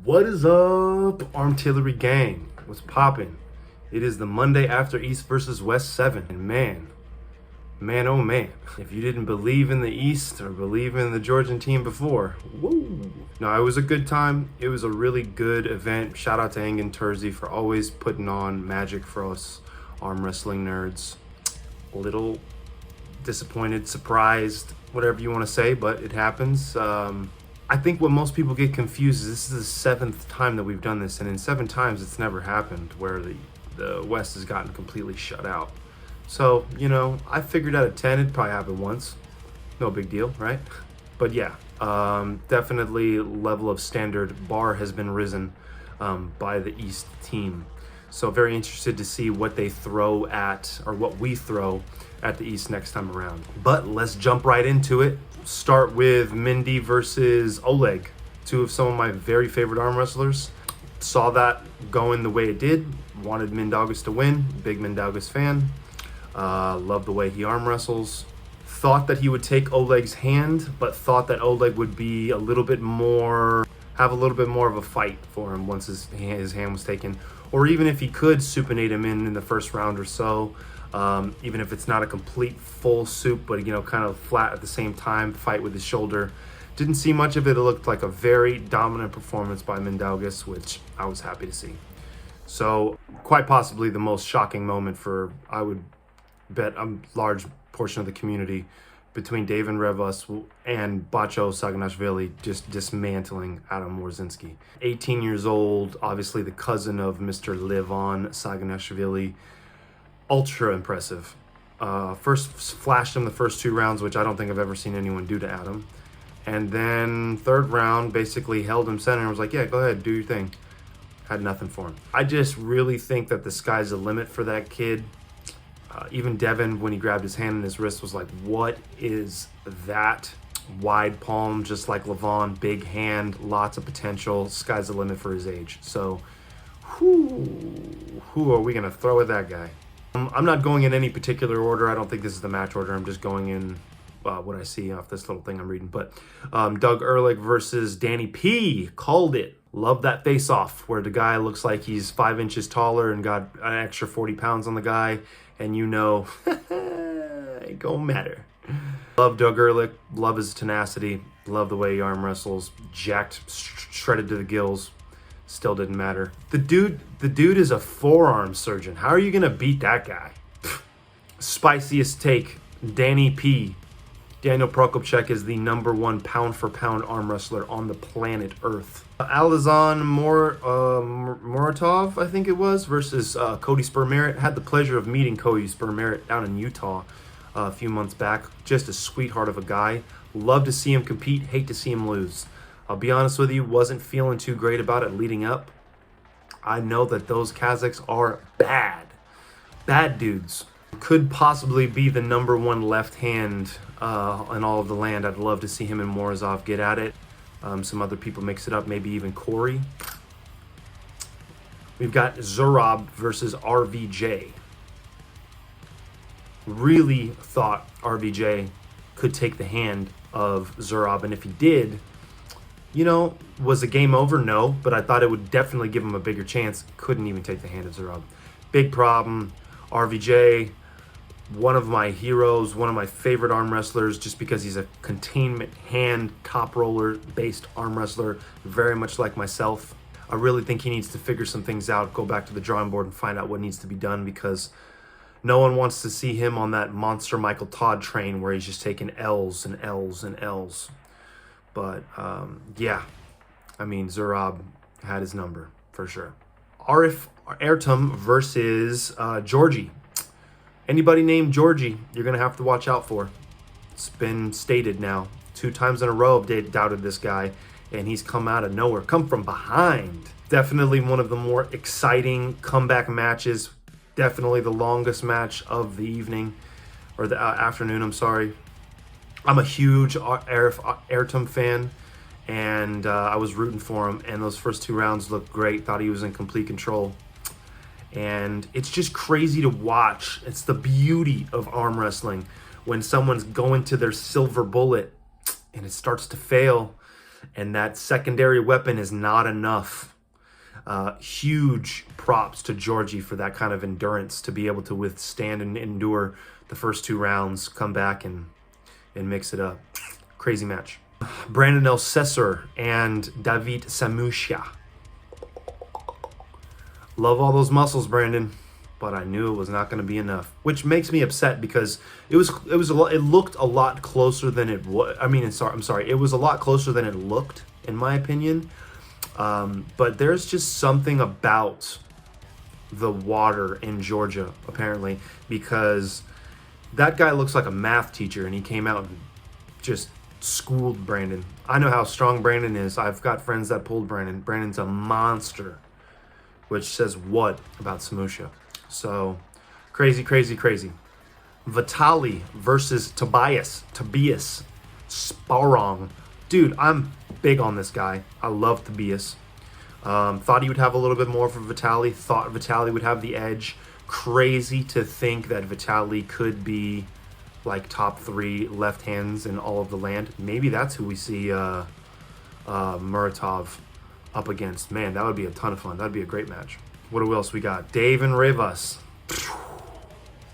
What is up, Artillery Gang? What's poppin'? It is the Monday after East versus West 7. And man, oh man, if you didn't believe in the East or believe in the Georgian team before, woo. No, it was a good time. It was a really good event. Shout out to Engin Terzi for always putting on magic for us arm wrestling nerds. A little disappointed, surprised, whatever you want to say, but it happens. I think what most people get confused is this is the 7th time that we've done this, and in 7 times it's never happened where the West has gotten completely shut out. So, you know, I figured out at 10 it'd probably happen once. No big deal, right? But yeah, definitely level of standard bar has been risen by the East team. So very interested to see what they throw at, or what we throw at the East next time around. But let's jump right into it. Start with Mendy versus Oleh, two of some of my very favorite arm wrestlers. Saw that going the way it did. Wanted Mendelgis to win. Big Mendelgis fan. Love the way he arm wrestles. Thought that he would take Oleh's hand, but thought that Oleh would be have a little bit more of a fight for him once his hand was taken. Or even if he could supinate him in the first round or so. Even if it's not a complete full soup, but, you know, kind of flat at the same time, fight with his shoulder. Didn't see much of it. It looked like a very dominant performance by Mendelgis, which I was happy to see. So quite possibly the most shocking moment for, I would bet, a large portion of the community, between Devin and Bacho Saganashvili just dismantling Adam Morzinski. 18 years old, obviously the cousin of Mr. Levon Saganashvili. Ultra impressive. First flashed him the first 2 rounds, which I don't think I've ever seen anyone do to Adam. And then 3rd round, basically held him center and was like, yeah, go ahead, do your thing. Had nothing for him. I just really think that the sky's the limit for that kid. Even Devin, when he grabbed his hand and his wrist, was like, what is that? Wide palm, just like Levon, big hand, lots of potential. Sky's the limit for his age. So, who are we going to throw at that guy? I'm not going in any particular order. I don't think this is the match order. I'm just going in what I see off this little thing I'm reading. But Doug Ehrlich versus Danny P. Called it. Love that face-off where the guy looks like he's 5 inches taller and got an extra 40 pounds on the guy. And you know, it don't matter. Love Doug Ehrlich. Love his tenacity. Love the way he arm wrestles. Jacked, shredded to the gills. Still didn't matter. The dude is a forearm surgeon. How are you gonna beat that guy? SPiCiEST take. Danny P. Daniel Prokopchuk is the #1 pound-for-pound arm wrestler on the planet Earth. Alizan Muratov, I think it was, versus Cody Spermerit. Had the pleasure of meeting Cody Spermerit down in Utah a few months back. Just a sweetheart of a guy. Love to see him compete. Hate to see him lose. I'll be honest with you, wasn't feeling too great about it leading up. I know that those Kazakhs are bad. Bad dudes. Could possibly be the #1 left hand in all of the land. I'd love to see him and Morozov get at it. Some other people mix it up, maybe even Corey. We've got Zorob versus RVJ. Really thought RVJ could take the hand of Zorob, and if he did, you know, was the game over? No, but I thought it would definitely give him a bigger chance. Couldn't even take the hand of Zorob. Big problem. RVJ, one of my heroes, one of my favorite arm wrestlers, just because he's a containment hand, top roller based arm wrestler, very much like myself. I really think he needs to figure some things out, go back to the drawing board and find out what needs to be done, because no one wants to see him on that monster Michael Todd train where he's just taking L's and L's and L's. But, yeah, I mean, Zorob had his number, for sure. Arif versus Georgie. Anybody named Georgie, you're going to have to watch out for. It's been stated now. 2 times in a row, they doubted this guy, and he's come out of nowhere. Come from behind. Definitely one of the more exciting comeback matches. Definitely the longest match of the evening, or the afternoon, I'm sorry. I'm a huge Arif fan, and I was rooting for him, and those first 2 rounds looked great. Thought he was in complete control. And it's just crazy to watch. It's the beauty of arm wrestling when someone's going to their silver bullet and it starts to fail. and that secondary weapon is not enough. Huge props to Georgie for that kind of endurance to be able to withstand and endure the first 2 rounds, come back and mix it up. Crazy match. Brandon Elsesser and David Samusha. Love all those muscles, Brandon, but I knew it was not going to be enough, which makes me upset because it looked a lot closer than it was. I mean, I'm sorry. It was a lot closer than it looked, in my opinion. But there's just something about the water in Georgia, apparently, because that guy looks like a math teacher, and he came out and just schooled Brandon. I know how strong Brandon is. I've got friends that pulled Brandon. Brandon's a monster, which says what about Samusha? So, crazy, crazy, crazy. Vitale versus Tobias Sparong. Dude, I'm big on this guy. I love Tobias. Thought he would have a little bit more for Vitale. Thought Vitale would have the edge. Crazy to think that Vitale could be like top 3 left hands in all of the land. Maybe that's who we see Muratov up against. Man, that would be a ton of fun. That'd be a great match. What else we got? Dave and Rivas.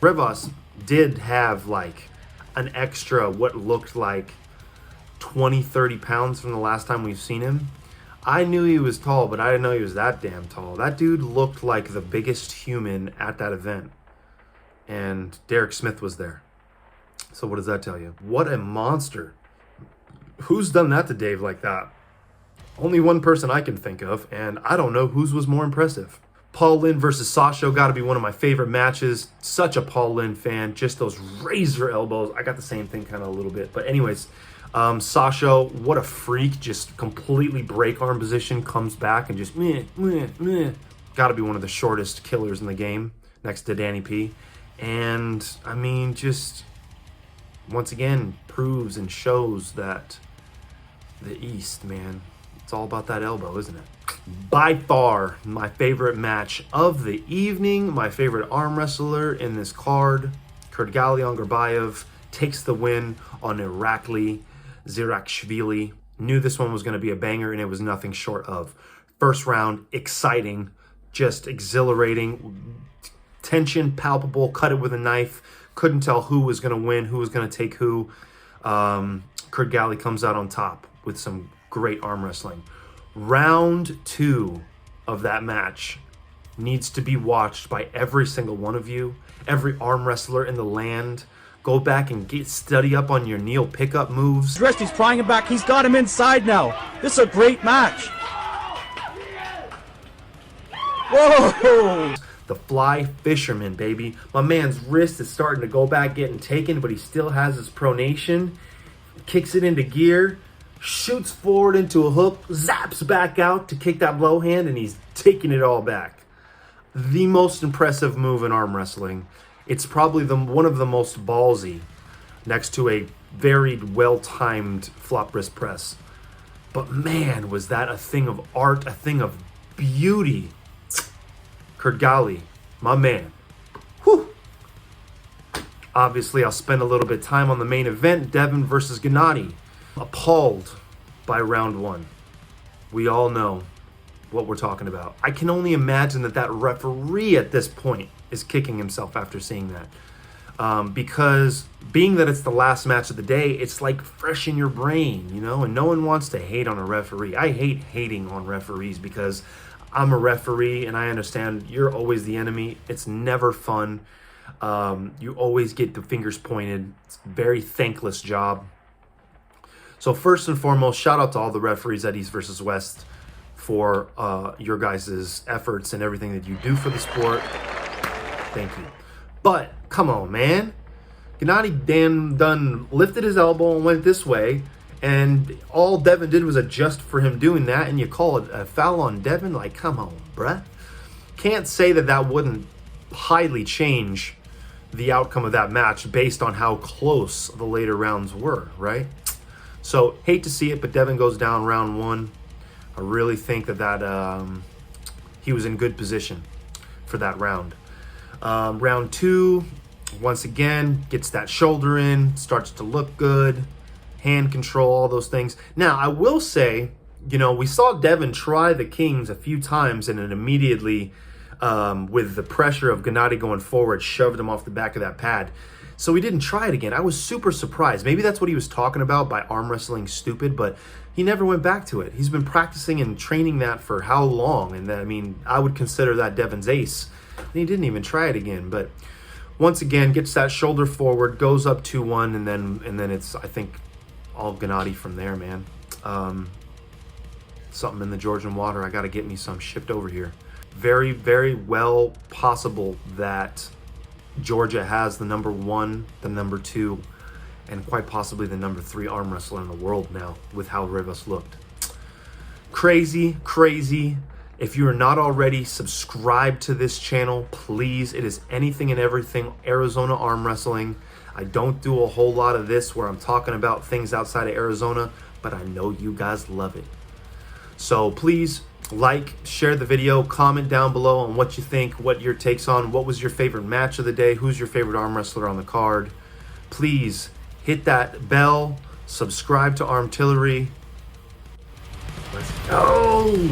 Rivas did have like an extra what looked like 20-30 pounds from the last time we've seen him. I knew he was tall, but I didn't know he was that damn tall. That dude looked like the biggest human at that event. And Derek Smith was there. So what does that tell you? What a monster. Who's done that to Dave like that? Only one person I can think of, and I don't know whose was more impressive. Paul Lynn versus Sasha, got to be one of my favorite matches. Such a Paul Lynn fan. Just those razor elbows. I got the same thing kind of a little bit. But anyways, Sasha, what a freak. Just completely break arm position. Comes back and just meh. Got to be one of the shortest killers in the game. Next to Danny P. And, I mean, just once again proves and shows that the East, man, it's all about that elbow, isn't it? By far, my favorite match of the evening, my favorite arm wrestler in this card, Galion Gorbayev, takes the win on Irakli Zirakshvili. Knew this one was going to be a banger, and it was nothing short of. First round, exciting, just exhilarating, tension palpable, cut it with a knife. Couldn't tell who was going to win, who was going to take who. Gali comes out on top with some great arm wrestling. Round 2 of that match needs to be watched by every single one of you, every arm wrestler in the land. Go back and study up on your Neil pickup moves. He's prying him back. He's got him inside now. This is a great match. Whoa! The fly fisherman, baby. My man's wrist is starting to go back, getting taken, but he still has his pronation. Kicks it into gear. Shoots forward into a hook, zaps back out to kick that blow hand, and he's taking it all back. The most impressive move in arm wrestling. It's probably one of the most ballsy, next to a very well-timed flop wrist press. But man, was that a thing of art, a thing of beauty. Gali, my man. Whew. Obviously, I'll spend a little bit of time on the main event, Devin versus Gennady. Appalled by round 1. We all know what we're talking about. I can only imagine that referee at this point is kicking himself after seeing that. Because being that it's the last match of the day, it's like fresh in your brain, you know, and no one wants to hate on a referee. I hate hating on referees because I'm a referee and I understand you're always the enemy. It's never fun. You always get the fingers pointed. It's a very thankless job. So first and foremost, shout out to all the referees at East versus West for your guys' efforts and everything that you do for the sport. Thank you. But come on, man. Gennady done lifted his elbow and went this way, and all Devin did was adjust for him doing that, and you call it a foul on Devin? Like, come on, bruh. Can't say that wouldn't highly change the outcome of that match based on how close the later rounds were, right? So, hate to see it, but Devin goes down round 1. I really think that he was in good position for that round. Round 2, once again, gets that shoulder in, starts to look good. hand control, all those things. Now, I will say, you know, we saw Devin try the Kings a few times and it immediately, with the pressure of Gennady going forward, shoved him off the back of that pad. So he didn't try it again. I was super surprised. Maybe that's what he was talking about by arm wrestling stupid, but he never went back to it. He's been practicing and training that for how long? And I mean, I would consider that Devin's ace. And he didn't even try it again. But once again, gets that shoulder forward, goes up 2-1, and then it's, I think, all Gennady from there, man. Something in the Georgian water. I got to get me some shipped over here. Very, very well possible that Georgia has the number 1, the number 2, and quite possibly the number 3 arm wrestler in the world now with how Rivas looked. Crazy, crazy. If you are not already subscribed to this channel, please. It is anything and everything Arizona arm wrestling. I don't do a whole lot of this where I'm talking about things outside of Arizona, but I know you guys love it. So please like, share the video, comment down below on what you think, what your takes on, what was your favorite match of the day, who's your favorite arm wrestler on the card. Please hit that bell, subscribe to Armtillery. Let's go!